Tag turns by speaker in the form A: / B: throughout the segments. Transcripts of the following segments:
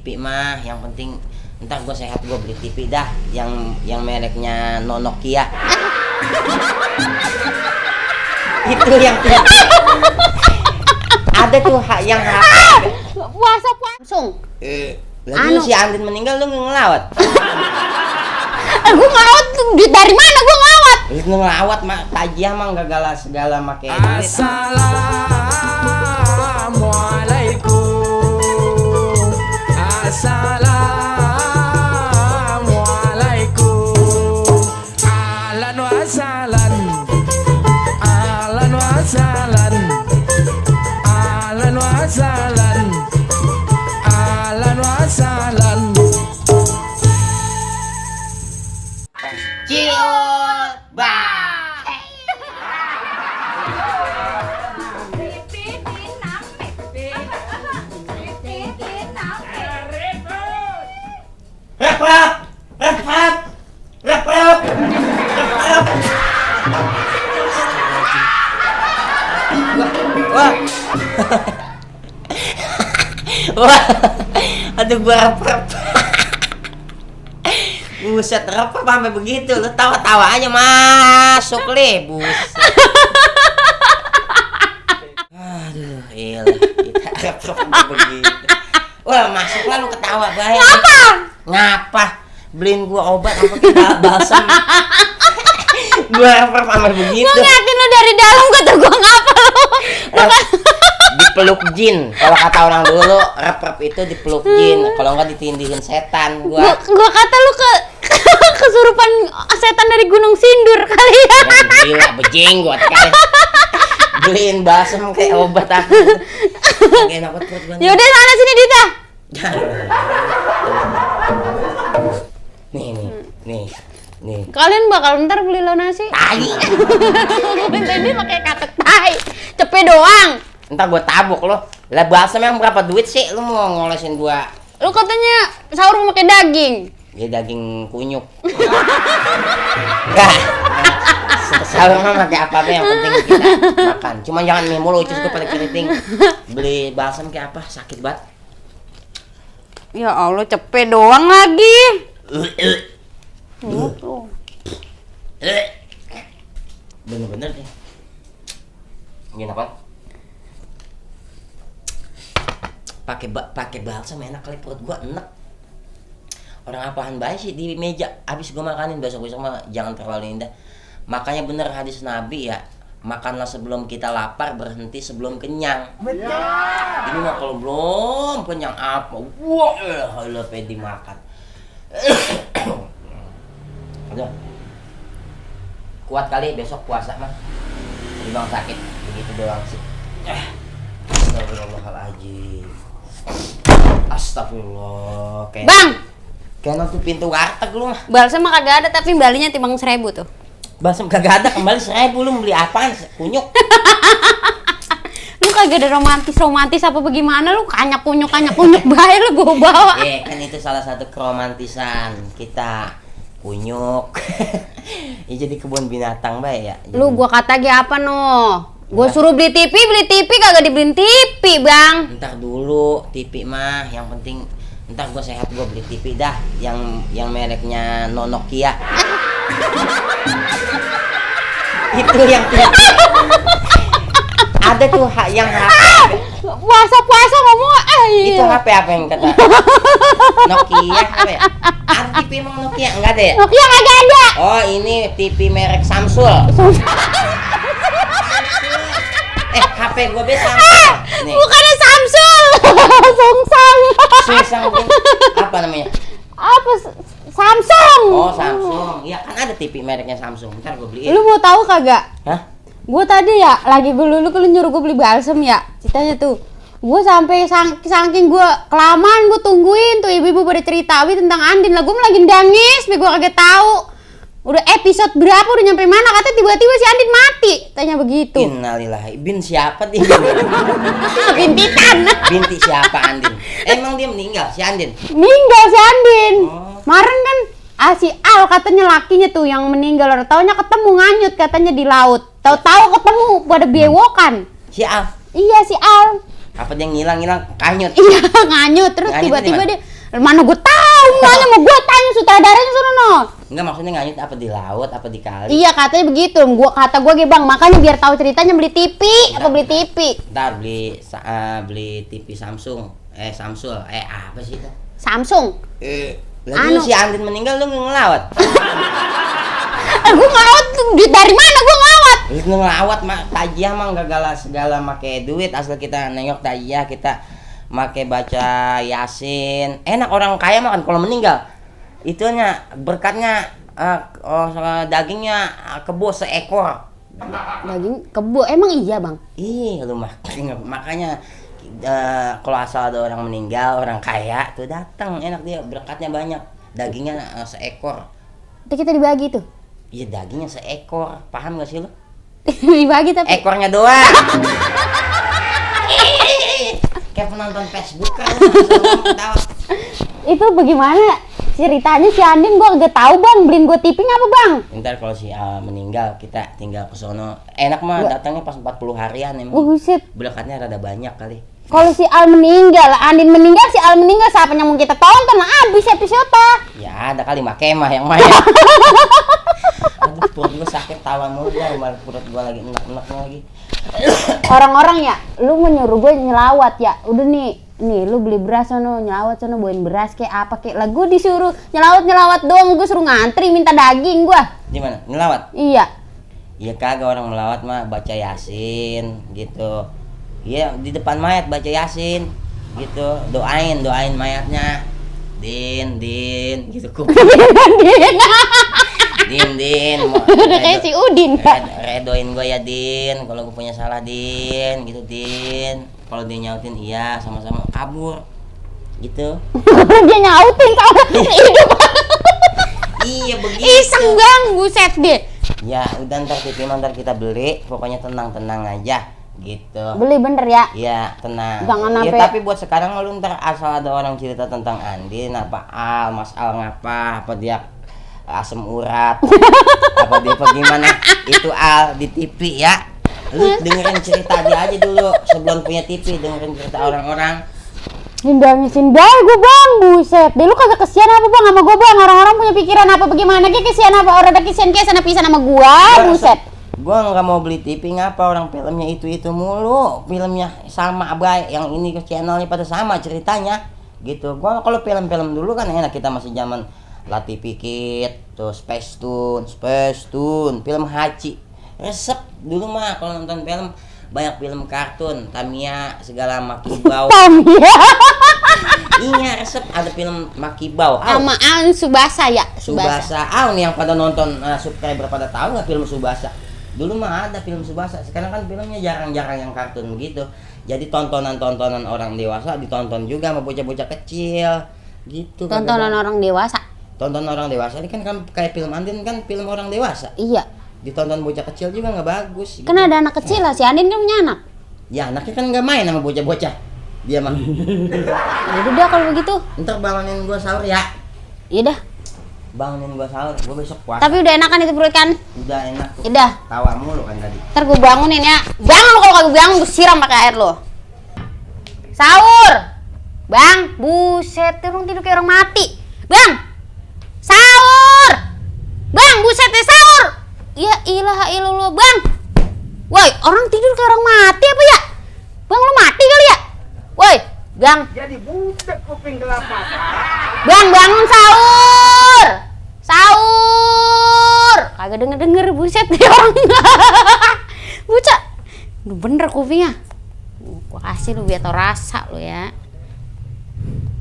A: TV mah, yang penting ntar gue sehat gue beli TV dah, yang mereknya Nokia. Itu yang ada tuh yang
B: puasa langsung.
A: Lagi si Andin meninggal lu ngelawat.
B: Gue ngelawat duit dari mana gue ngelawat?
A: Lu ngelawat mah tajiyah mah enggak segala make duit.
C: Assalamualaikum. Assalamualaikum. Ahlan wa sahlan. Ahlan wa sahlan. Ahlan wa sahlan. Ahlan wa sahlan.
A: Ciut ba. Rap. Wah. Wah. Aduh gua rap. Buset, rap sampai begitu. Lu tawa-tawa aja masuk le, buset. Aduh, iya. Kita rap sampai begitu. Wah, masuklah lu ketawa bayar. Ngapa? Beliin gua obat apa kita balsam. Gua rap sampai begitu.
B: Gua ngeliatin lu dari dalam, kata gua ngapa lu.
A: Dipeluk jin. Kalau kata orang dulu, rap itu dipeluk jin. Kalau enggak ditindihin setan. Gua
B: kata lu kesurupan setan dari Gunung Sindur kali ya.
A: Gila, bejenggot kali. Beliin balsam kayak obat aku. Kayak enak perut gua.
B: Yaudah sana sini Dita.
A: Nih.
B: Kalian bakal ntar beli lo nasi?
A: Tai.
B: Tadi pakai kata tai. Cepet doang.
A: Entar gua tabuk lo. Lah balsam yang berapa duit sih? Lu mau ngolesin gua?
B: Lu katanya sahur mau pakai daging.
A: Ya daging kunyuk. Enggak. Sahur mah pakai apa-apa yang penting kita makan. Cuma jangan mie mulu, cus gua pada keriting. Beli balsam kayak apa? Sakit banget.
B: Ya Allah, cepet doang lagi.
A: Bener-bener deh. Gini apa? Pakai balsam enak kali, perut gua enak. Orang apaan baik sih di meja habis gua makanin, besok-besok mah jangan terlalu indah. Makanya bener hadis Nabi ya, makanlah sebelum kita lapar, berhenti sebelum kenyang. Betul. Ini mah kalau belum kenyang apa? Wah, lo pedi makan. Aduh. Kuat kali besok puasa mah. Jadi bang sakit begitu doang sih. Astagfirullahaladzim. Astagfirullah.
B: Bang,
A: kayak nutup pintu warteg lu mah.
B: balsam mah kagak ada tapi balinya timbang 1.000 tuh.
A: Balsam kagak ada, kembali 1.000. Lu beli apaan? Kunyuk.
B: Lu kagak ada romantis apa bagaimana, lu kanyak kunyuk bae lu bawa.
A: Kan itu salah satu keromantisan kita. Kunyuk. Ya jadi kebun binatang bae ya. Jadi...
B: Lu gua kata ge apa no? Gua suruh beli TV kagak dibeliin TV, Bang.
A: Ntar dulu TV mah, yang penting ntar gua sehat gua beli TV dah, yang mereknya Nokia. Itu yang ada tuh yang
B: puasa ngomong
A: itu HP apa yang kata Nokia apa ya? Ada TV emang Nokia enggak ada ya?
B: Nokia kagak ada.
A: Oh ini TV merek Samsung. HP gua Samsung. Nih.
B: Bukannya Samsung.
A: Samsung. Apa namanya?
B: Apa Samsung?
A: Oh Samsung. Ya kan ada TV mereknya Samsung. Ntar gua beliin.
B: Lu mau tahu kagak?
A: Hah?
B: Gue tadi ya lagi gue nyuruh gue beli balsam ya, ceritanya tuh gue sampai saking gue kelamaan gue tungguin tuh ibu-ibu pada ceritawi tentang Andin lah, gue lagi nangis, gue kagak tahu udah episode berapa, udah nyampe mana, katanya tiba-tiba si Andin mati, tanya begitu.
A: Innalillahi. Bin siapa dia?
B: Bintitan.
A: Binti siapa Andin? Emang dia meninggal si Andin?
B: Meninggal si Andin.
A: Oh.
B: Kemarin kan si Al katanya lakinya tuh yang meninggal, taunya ketemu nganyut katanya di laut. Tahu-tahu ketemu pada bewokan.
A: Si Al?
B: Iya si Al.
A: Apa dia ngilang kanyut?
B: Iya nganyut terus
A: Nganyut
B: tiba-tiba dia Mana gue tahu, mana mau gue tanya sutradaranya sono no.
A: Enggak, maksudnya nganyut apa di laut apa di kali?
B: Iya katanya begitu, kata gue bang, makanya biar tahu ceritanya beli TV apa beli TV.
A: Ntar beli TV Samsung, Samsul, apa sih itu?
B: Samsung.
A: Lagi si Andin meninggal lu ngelawat.
B: Gue ngelawat duit dari mana gue ngelawat?
A: Lu ngelawat tajiyah mah enggak segala make duit, asal kita nengok tajiyah kita make baca Yasin. Enak orang kaya makan kalau meninggal. Itunya berkatnya dagingnya kebo seekor.
B: Daging kebo emang iya bang?
A: Ih lu makanya kalau asal ada orang meninggal, orang kaya tuh datang, enak dia berkatnya banyak. Dagingnya seekor.
B: Itu kita dibagi tuh.
A: Iya dagingnya seekor, paham gak sih lu?
B: Dibagi tapi.
A: Ekornya doang. Kayak penonton Facebook kan.
B: Itu bagaimana ceritanya si Andin? Gue gak tahu bang, beliin gue TV apa bang?
A: Ntar kalau si meninggal kita tinggal ke sono. Enak mah datangnya pas 40 harian emang.
B: Buset.
A: Berkatnya rada banyak kali.
B: Kalau si Al meninggal, Andin meninggal, si Al meninggal, siapa yang mau kita tonton? Abis episode.
A: Ya ada kali Makemah yang main. Aduh perut gue sakit tawa mulu ya, perut gue lagi enak-enak lagi.
B: Orang-orang ya, lu menyuruh gue nyelawat ya. Udah nih lu beli beras sono, nyelawat sono, bawain beras kayak apa kayak. Lah gue disuruh nyelawat doang, gue suruh ngantri minta daging gue.
A: Di mana? Ngelawat?
B: Iya.
A: Iya kagak, orang melawat mah baca Yasin gitu. Iya di depan mayat baca Yasin gitu, doain mayatnya. Din gitu Din
B: Udah kayak si Udin ya.
A: Redoin gue ya Din, kalau gue punya salah Din gitu Din. Kalau dia nyautin iya, sama-sama kabur gitu.
B: Dia nyautin sama hidup.
A: Iya begitu.
B: Iseng bang, buset deh.
A: Ya udah ntar TV ntar kita beli, pokoknya tenang aja gitu.
B: Beli bener ya?
A: Iya tenang.
B: Jangan
A: Ya
B: sampai.
A: tapi buat sekarang lu ntar asal ada orang cerita tentang Andin, apa Mas Al ngapa, apa dia asam urat, apa dia gimana itu Al di TV ya. Lu dengerin cerita dia aja dulu sebelum punya TV, dengerin cerita orang-orang.
B: Sindai gue bang, buset deh. Lu kagak kesian apa bang sama gue bang? Orang-orang punya pikiran apa bagaimana? Kayak kesian apa? Orang ada kesian kayak sana pisan sama gue, buset.
A: Gua nggak mau beli TV, ngapa orang filmnya itu mulu, filmnya sama abay, yang ini ke channelnya pada sama ceritanya gitu. Gua kalau film-film dulu kan enak, kita masih zaman Latifi Kid, tuh Space Tune, film Haji, resep dulu mah kalau nonton film. Banyak film kartun, Tamiya segala Makibau.
B: Tamiya.
A: Iya resep, ada film Makibau.
B: Sama An Subasa ya.
A: Subasa. Nih yang pada nonton subscriber pada tahu nggak film Subasa? Dulu mah ada film Subasa. Sekarang kan filmnya jarang-jarang yang kartun begitu. Jadi tontonan orang dewasa ditonton juga sama bocah-bocah kecil. Gitu.
B: Tontonan orang dewasa.
A: Tonton orang dewasa ini kan kayak film Andin kan film orang dewasa.
B: Iya.
A: Ditonton bocah kecil juga nggak bagus.
B: Kan ada anak kecil lah, si Andin kan punya anak.
A: Ya anaknya kan nggak main sama bocah-bocah. Dia mah.
B: Udah dah kalau begitu.
A: Ntar bangunin gua sahur ya.
B: Iya dah.
A: Bangunin gua sahur, gua besok puasa.
B: Tapi udah enakan itu perut kan?
A: Udah enak.
B: Udah.
A: Tawa mulu kan tadi.
B: Ntar gue bangunin ya. Bangun lo, kalau kagak bangun gue siram pakai air lo. Sahur. Bang, buset, orang tidur kayak orang mati. Bang. Sahur. Bang, buset deh sahur. Ya ilaha illallah, Bang. Woi, orang tidur kayak orang mati apa ya? Bang, lo mati kali ya? Woi, Bang.
C: Jadi butek kuping kelapa.
B: Bang, bangun sahur. Sahur. Kagak denger buset deh orang. Bucak. Lu bener kupingnya. Gua kasih lu biar tau rasa lu ya.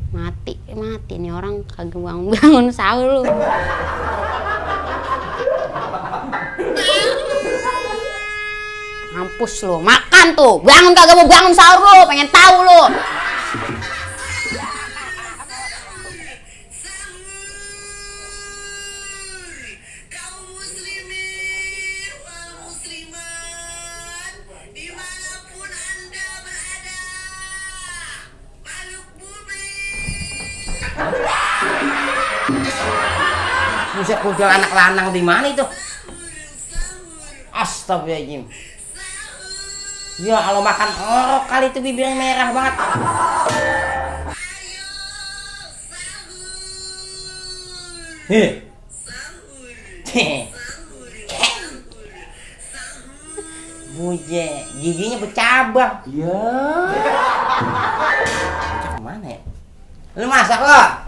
B: Mati nih orang kagak bangun sahur lu. Mampus lu, makan tuh. Bangun kagak mau bangun sahur lu, pengen tahu lu.
A: Buset, kucing anak lanang di mana itu? Astagfirullahaladzim. Ya kalau makan orok kali itu bibirnya merah banget. Buje, giginya bercabang.
D: Iya.
A: Bocah kemana ya? Lu masak lo?